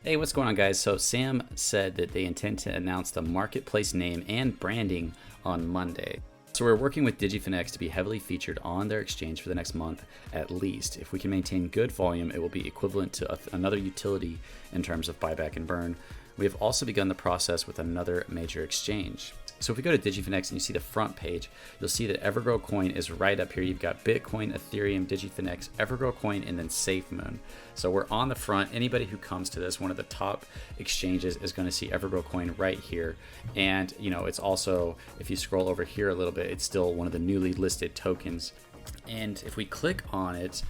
Hey, what's going on, guys? So Sam said that they intend to announce the marketplace name and branding on Monday. So we're working with DigiFinex to be heavily featured on their exchange for the next month at least. If we can maintain good volume, it will be equivalent to another utility in terms of buyback and burn. We have also begun the process with another major exchange. So if we go to DigiFinex and you see the front page, you'll see that Evergrow Coin is right up here. You've got Bitcoin, Ethereum, DigiFinex, Evergrow Coin, and then SafeMoon. So we're on the front. Anybody who comes to this, one of the top exchanges, is going to see Evergrow Coin right here. And it's also, if you scroll over here a little bit, it's still one of the newly listed tokens. And if we click on it,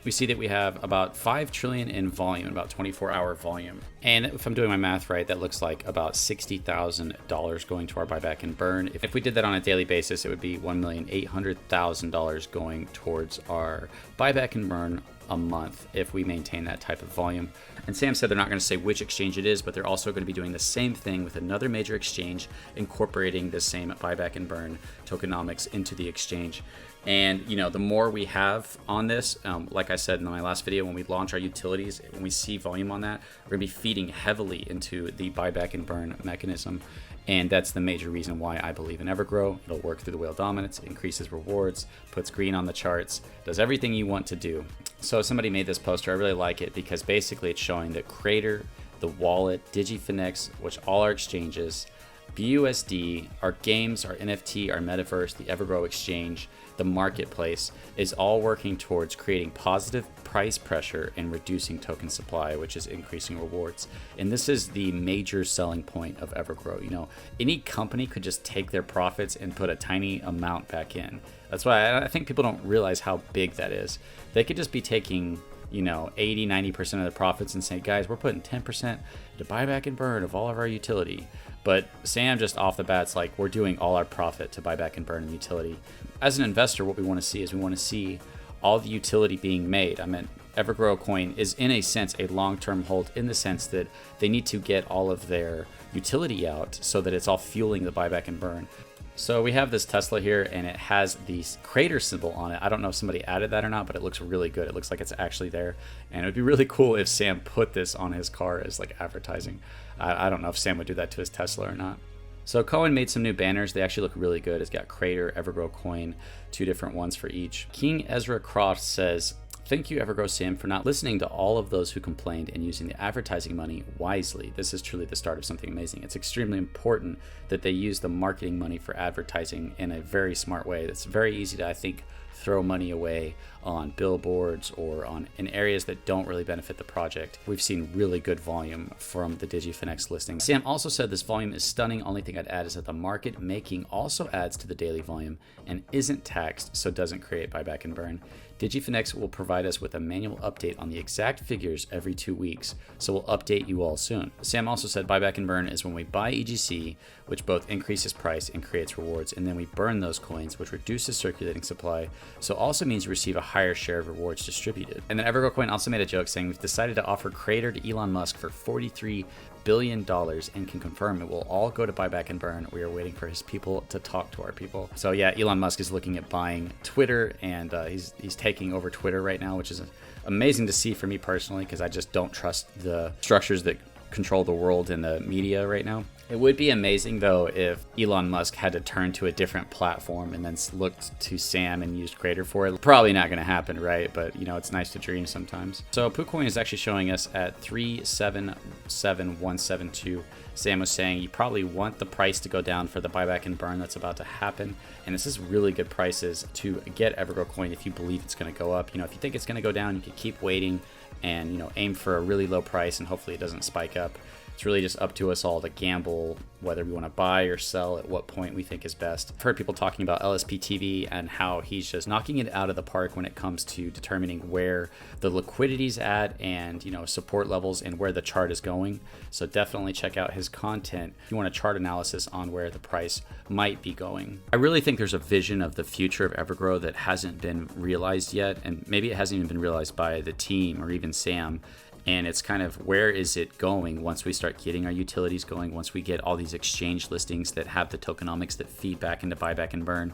we see that we have about 5 trillion in volume, about 24-hour volume. And if I'm doing my math right, that looks like about $60,000 going to our buyback and burn. If we did that on a daily basis, it would be $1,800,000 going towards our buyback and burn a month if we maintain that type of volume. And Sam said they're not going to say which exchange it is, but they're also going to be doing the same thing with another major exchange, incorporating the same buyback and burn tokenomics into the exchange. And the more we have on this, like I said in my last video, when we launch our utilities, when we see volume on that, we're going to be feeding heavily into the buyback and burn mechanism. And that's the major reason why I believe in Evergrow. It'll work through the whale dominance, increases rewards, puts green on the charts, does everything you want to do. So somebody made this poster. I really like it because basically it's showing that Crater, the wallet, DigiFinex, which all our exchanges, BUSD, our games, our NFT, our metaverse, the Evergrow exchange, the marketplace is all working towards creating positive price pressure and reducing token supply, which is increasing rewards. And this is the major selling point of Evergrow. Any company could just take their profits and put a tiny amount back in. That's why I think people don't realize how big that is. They could just be taking 80-90% of the profits and say, guys, we're putting 10% to buyback and burn of all of our utility. But Sam just off the bat's like, we're doing all our profit to buyback and burn in utility. As an investor, what we want to see is we want to see all the utility being made. I mean, Evergrow Coin is in a sense a long-term hold in the sense that they need to get all of their utility out so that it's all fueling the buyback and burn. So we have this Tesla here and it has the Crater symbol on it. I don't know if somebody added that or not, but it looks really good. It looks like it's actually there. And it would be really cool if Sam put this on his car as like advertising. I don't know if Sam would do that to his Tesla or not. So Cohen made some new banners. They actually look really good. It's got Crater, Evergrow Coin, 2 different ones for each. King Ezra Croft says, "Thank you, Evergrow Sam, for not listening to all of those who complained and using the advertising money wisely. This is truly the start of something amazing. It's extremely important that they use the marketing money for advertising in a very smart way. It's very easy to, I think, throw money away on billboards or in areas that don't really benefit the project. We've seen really good volume from the DigiFinex listing." Sam also said this volume is stunning. Only thing I'd add is that the market making also adds to the daily volume and isn't taxed, so doesn't create buyback and burn. DigiFinex will provide us with a manual update on the exact figures every 2 weeks, so we'll update you all soon. Sam also said buyback and burn is when we buy EGC, which both increases price and creates rewards, and then we burn those coins, which reduces circulating supply, so also means you receive a higher share of rewards distributed. And then Evergrow Coin also made a joke saying we've decided to offer Crater to Elon Musk for $43 billion and can confirm it will all go to buyback and burn. We are waiting for his people to talk to our people. So yeah, Elon Musk is looking at buying Twitter, and he's taking over Twitter right now, which is amazing to see for me personally, because I just don't trust the structures that control the world and the media right now. It would be amazing though if Elon Musk had to turn to a different platform and then looked to Sam and used Crater for it. Probably not going to happen, right? But it's nice to dream sometimes. So PooCoin is actually showing us at 377,172. Sam was saying you probably want the price to go down for the buyback and burn that's about to happen. And this is really good prices to get Evergrow Coin if you believe it's going to go up. If you think it's going to go down, you can keep waiting and aim for a really low price and hopefully it doesn't spike up. It's really just up to us all to gamble whether we want to buy or sell at what point we think is best. I've heard people talking about LSP TV and how he's just knocking it out of the park when it comes to determining where the liquidity's at and support levels and where the chart is going. So definitely check out his content if you want a chart analysis on where the price might be going. I really think there's a vision of the future of Evergrow that hasn't been realized yet, and maybe it hasn't even been realized by the team or even Sam. And it's kind of, where is it going once we start getting our utilities going, once we get all these exchange listings that have the tokenomics that feed back into buyback and burn.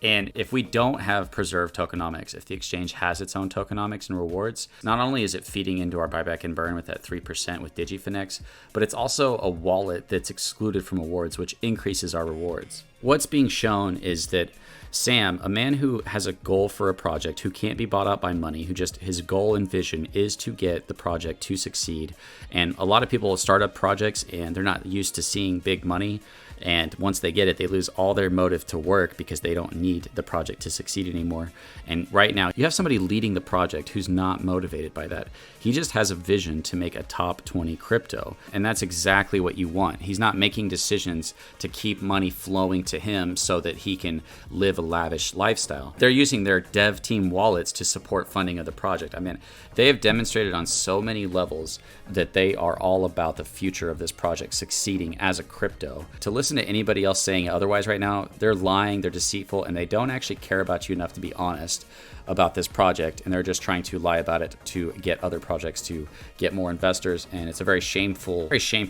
And if we don't have preserved tokenomics, if the exchange has its own tokenomics and rewards, not only is it feeding into our buyback and burn with that 3% with DigiFinex, but it's also a wallet that's excluded from rewards, which increases our rewards. What's being shown is that Sam, a man who has a goal for a project, who can't be bought out by money, who just, his goal and vision is to get the project to succeed. And a lot of people start up projects and they're not used to seeing big money. And once they get it, they lose all their motive to work because they don't need the project to succeed anymore. And right now, you have somebody leading the project who's not motivated by that. He just has a vision to make a top 20 crypto. And that's exactly what you want. He's not making decisions to keep money flowing to him so that he can live a lavish lifestyle. They're using their dev team wallets to support funding of the project. I mean, they have demonstrated on so many levels that they are all about the future of this project succeeding as a crypto. To listen to anybody else saying otherwise right now, they're lying, they're deceitful, and they don't actually care about you enough to be honest about this project, and they're just trying to lie about it to get other projects to get more investors. And it's a very shameful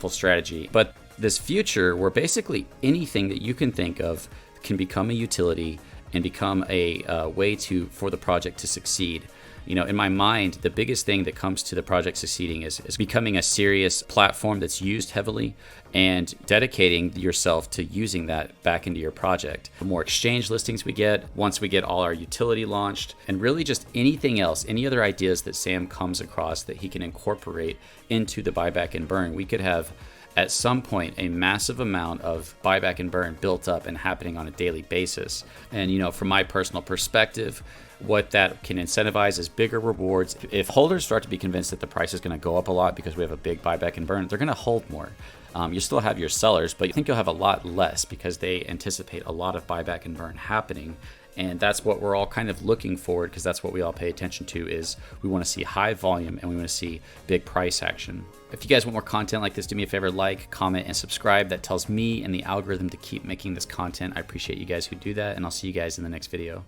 strategy. But this future where basically anything that you can think of can become a utility and become a way for the project to succeed. You know, in my mind, the biggest thing that comes to the project succeeding is becoming a serious platform that's used heavily and dedicating yourself to using that back into your project. The more exchange listings we get, once we get all our utility launched, and really just anything else, any other ideas that Sam comes across that he can incorporate into the buyback and burn, we could have at some point a massive amount of buyback and burn built up and happening on a daily basis. And, you know, from my personal perspective, what that can incentivize is bigger rewards. If holders start to be convinced that the price is going to go up a lot because we have a big buyback and burn, they're going to hold more. You still have your sellers, but I think you'll have a lot less because they anticipate a lot of buyback and burn happening. And that's what we're all kind of looking forward, because that's what we all pay attention to, is we want to see high volume and we want to see big price action. If you guys want more content like this, do me a favor, like, comment, and subscribe. That tells me and the algorithm to keep making this content. I appreciate you guys who do that, and I'll see you guys in the next video.